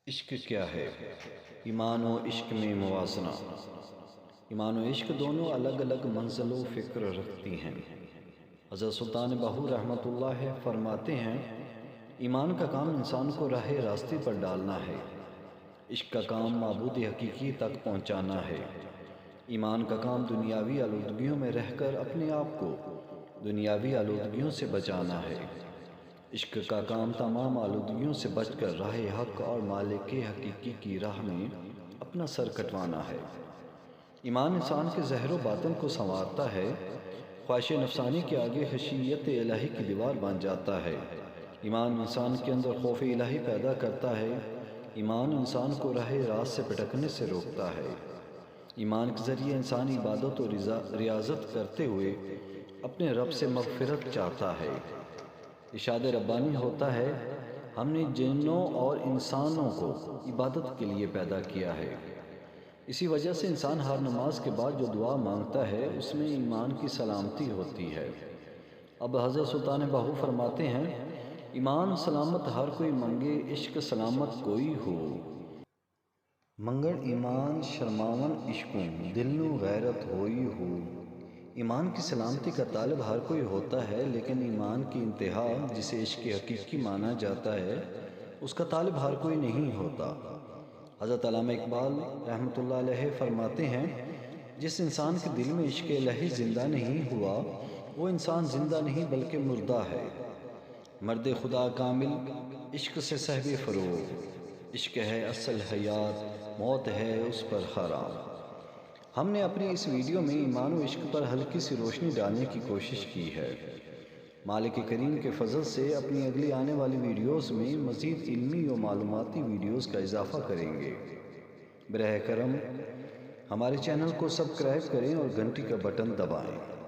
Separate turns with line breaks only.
عشق کیا ہے؟ ایمان و عشق میں موازنہ۔ ایمان و عشق دونوں الگ الگ منزل و فکر رکھتی ہیں۔ حضرت سلطان بہو رحمۃ اللہ فرماتے ہیں، ایمان کا کام انسان کو راہ راستے پر ڈالنا ہے، عشق کا کام معبود حقیقی تک پہنچانا ہے۔ ایمان کا کام دنیاوی آلودگیوں میں رہ کر اپنے آپ کو دنیاوی آلودگیوں سے بچانا ہے۔ عشق کا کام تمام آلودگیوں سے بچ کر راہ حق اور مالک حقیقی کی راہ میں اپنا سر کٹوانا ہے۔ ایمان انسان کے ظاہر و باطن کو سنوارتا ہے، خواہش نفسانی کے آگے خشیت الہی کی دیوار بن جاتا ہے۔ ایمان انسان کے اندر خوف الہی پیدا کرتا ہے۔ ایمان انسان کو راہ راست سے بھٹکنے سے روکتا ہے۔ ایمان کے ذریعے انسان عبادت و ریاضت کرتے ہوئے اپنے رب سے مغفرت چاہتا ہے۔ ارشاد ربانی ہوتا ہے، ہم نے جنوں اور انسانوں کو عبادت کے لیے پیدا کیا ہے۔ اسی وجہ سے انسان ہر نماز کے بعد جو دعا مانگتا ہے اس میں ایمان کی سلامتی ہوتی ہے۔ اب حضرت سلطان بہو فرماتے ہیں، ایمان سلامت ہر کوئی منگے، عشق سلامت کوئی ہو۔ منگڑ ایمان شرماون عشقوں، دل نو غیرت ہوئی ہو۔ ایمان کی سلامتی کا طالب ہر کوئی ہوتا ہے، لیکن ایمان کی انتہا جسے عشق حقیقی مانا جاتا ہے اس کا طالب ہر کوئی نہیں ہوتا۔ حضرت علامہ اقبال رحمۃ اللہ علیہ فرماتے ہیں، جس انسان کے دل میں عشق الہی زندہ نہیں ہوا وہ انسان زندہ نہیں بلکہ مردہ ہے۔ مرد خدا کامل عشق سے صاحب فروغ، عشق ہے اصل حیات، موت ہے اس پر حرام۔ ہم نے اپنی اس ویڈیو میں ایمان و عشق پر ہلکی سی روشنی ڈالنے کی کوشش کی ہے۔ مالک کریم کے فضل سے اپنی اگلی آنے والی ویڈیوز میں مزید علمی و معلوماتی ویڈیوز کا اضافہ کریں گے۔ براہ کرم ہمارے چینل کو سبسکرائب کریں اور گھنٹی کا بٹن دبائیں۔